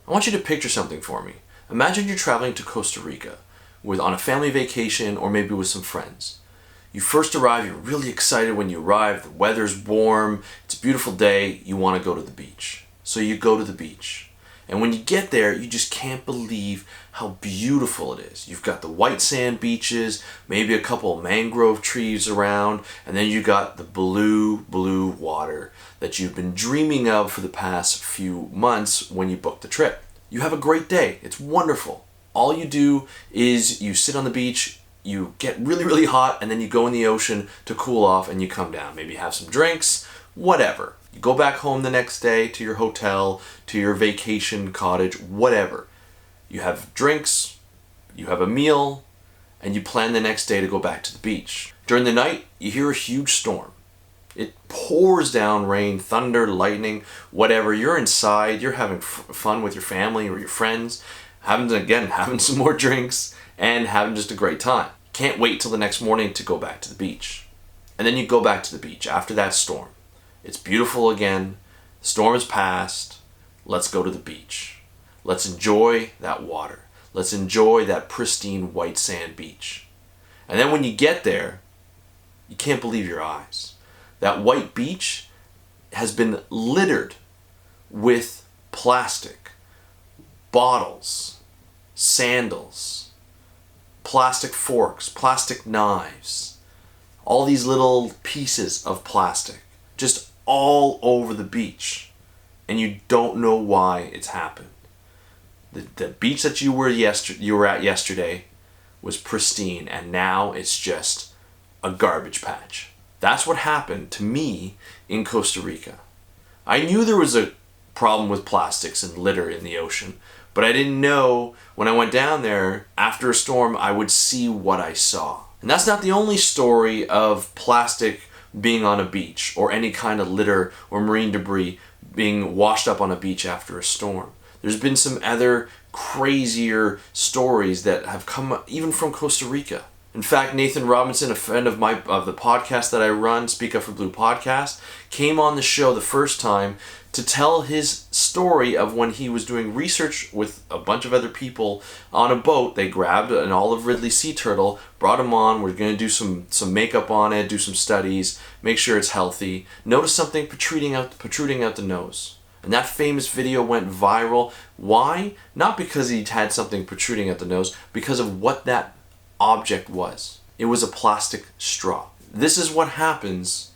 I want you to picture something for me. Imagine you're traveling to Costa Rica on a family vacation or maybe with some friends. You first arrive, you're really excited when you arrive, the weather's warm, it's a beautiful day, you want to go to the beach. So you go to the beach. And when you get there, you just can't believe how beautiful it is. You've got the white sand beaches, maybe a couple of mangrove trees around, and then you got the blue water that you've been dreaming of for the past few months when you booked the trip. You have a great day. It's wonderful. All you do is you sit on the beach, you get really hot, and then you go in the ocean to cool off and you come down. Maybe have some drinks, whatever. You go back home the next day to your hotel, to your vacation cottage, whatever. You have drinks, you have a meal, and you plan the next day to go back to the beach. During the night, you hear a huge storm. It pours down rain, thunder, lightning, whatever. You're inside, you're having fun with your family or your friends, having some more drinks, and having just a great time. Can't wait till the next morning to go back to the beach. And then you go back to the beach after that storm. It's beautiful again. The storm is past. Let's go to the beach. Let's enjoy that water. Let's enjoy that pristine white sand beach. And then when you get there, you can't believe your eyes. That white beach has been littered with plastic, bottles, sandals, plastic forks, plastic knives, all these little pieces of plastic just all over the beach, and you don't know why it's happened. The beach that you were at yesterday was pristine, and now it's just a garbage patch. That's what happened to me in Costa Rica. I knew there was a problem with plastics and litter in the ocean, but I didn't know when I went down there after a storm I would see what I saw. And that's not the only story of plastic being on a beach or any kind of litter or marine debris being washed up on a beach after a storm. There's been some other crazier stories that have come even from Costa Rica. In fact, Nathan Robinson, a friend of the podcast that I run, Speak Up for Blue podcast, came on the show the first time to tell his story of when he was doing research with a bunch of other people on a boat. They grabbed an olive ridley sea turtle, brought him on. We're going to do some makeup on it, do some studies, make sure it's healthy. Notice something protruding out the nose. And that famous video went viral. Why? Not because he had something protruding out the nose, because of what that object was. It was a plastic straw. This is what happens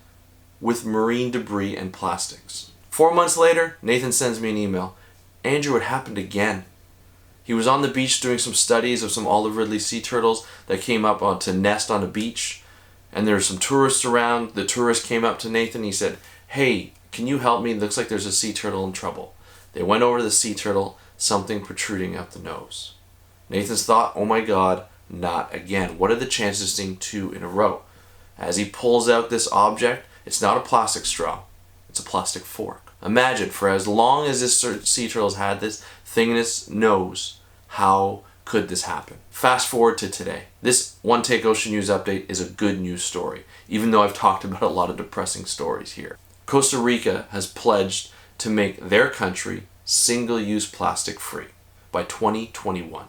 with marine debris and plastics. 4 months later, Nathan sends me an email. Andrew, it happened again. He was on the beach doing some studies of some olive ridley sea turtles that came up to nest on a beach. And there were some tourists around. The tourist came up to Nathan. He said, "Hey, can you help me? It looks like there's a sea turtle in trouble." They went over to the sea turtle, something protruding out the nose. Nathan's thought, oh my God, not again. What are the chances of seeing 2 in a row? As he pulls out this object, it's not a plastic straw. It's a plastic fork. Imagine, for as long as this sea turtle's had this thing in its nose, how could this happen? Fast forward to today. This One Take Ocean News update is a good news story, even though I've talked about a lot of depressing stories here. Costa Rica has pledged to make their country single-use plastic free by 2021.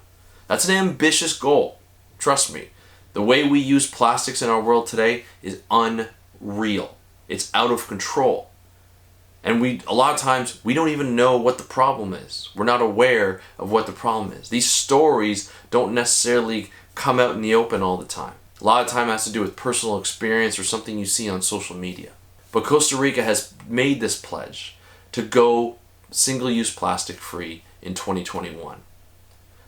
That's an ambitious goal. Trust me. The way we use plastics in our world today is unreal. It's out of control. And a lot of times, we don't even know what the problem is. We're not aware of what the problem is. These stories don't necessarily come out in the open all the time. A lot of time it has to do with personal experience or something you see on social media. But Costa Rica has made this pledge to go single-use plastic free in 2021.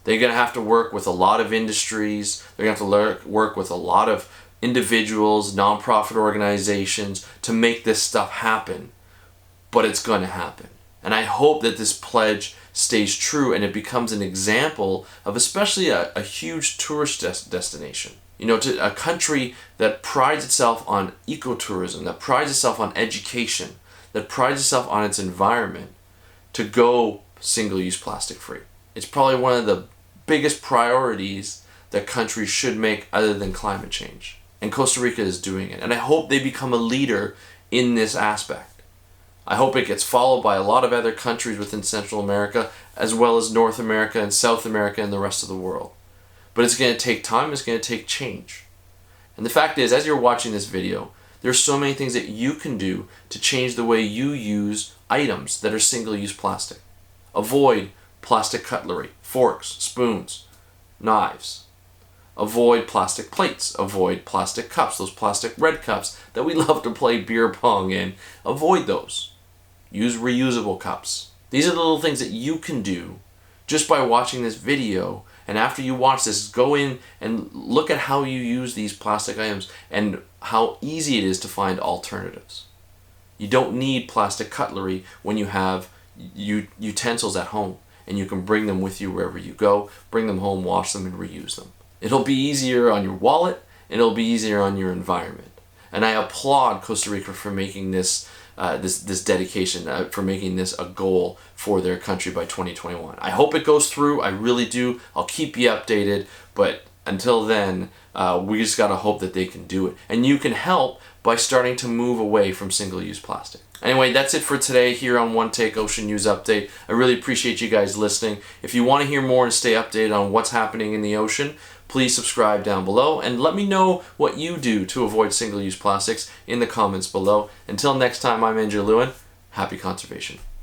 They're going to have to work with a lot of industries. They're going to have to work with a lot of individuals, nonprofit organizations to make this stuff happen. But it's going to happen. And I hope that this pledge stays true and it becomes an example of especially a huge tourist destination. You know, to a country that prides itself on ecotourism, that prides itself on education, that prides itself on its environment, to go single-use plastic free. It's probably one of the biggest priorities that countries should make other than climate change. And Costa Rica is doing it. And I hope they become a leader in this aspect. I hope it gets followed by a lot of other countries within Central America, as well as North America and South America and the rest of the world. But it's going to take time, it's going to take change. And the fact is, as you're watching this video, there's so many things that you can do to change the way you use items that are single-use plastic. Avoid plastic cutlery, forks, spoons, knives. Avoid plastic plates. Avoid plastic cups, those plastic red cups that we love to play beer pong in. Avoid those. Use reusable cups. These are the little things that you can do just by watching this video. And after you watch this, go in and look at how you use these plastic items and how easy it is to find alternatives. You don't need plastic cutlery when you have utensils at home, and you can bring them with you wherever you go, bring them home, wash them, and reuse them. It'll be easier on your wallet, and it'll be easier on your environment. And I applaud Costa Rica for making this this dedication, for making this a goal for their country by 2021. I hope it goes through. I really do. I'll keep you updated. But until then, we just got to hope that they can do it. And you can help by starting to move away from single-use plastic. Anyway, that's it for today here on One Take Ocean News Update. I really appreciate you guys listening. If you want to hear more and stay updated on what's happening in the ocean, please subscribe down below and let me know what you do to avoid single-use plastics in the comments below. Until next time, I'm Andrew Lewin. Happy conservation.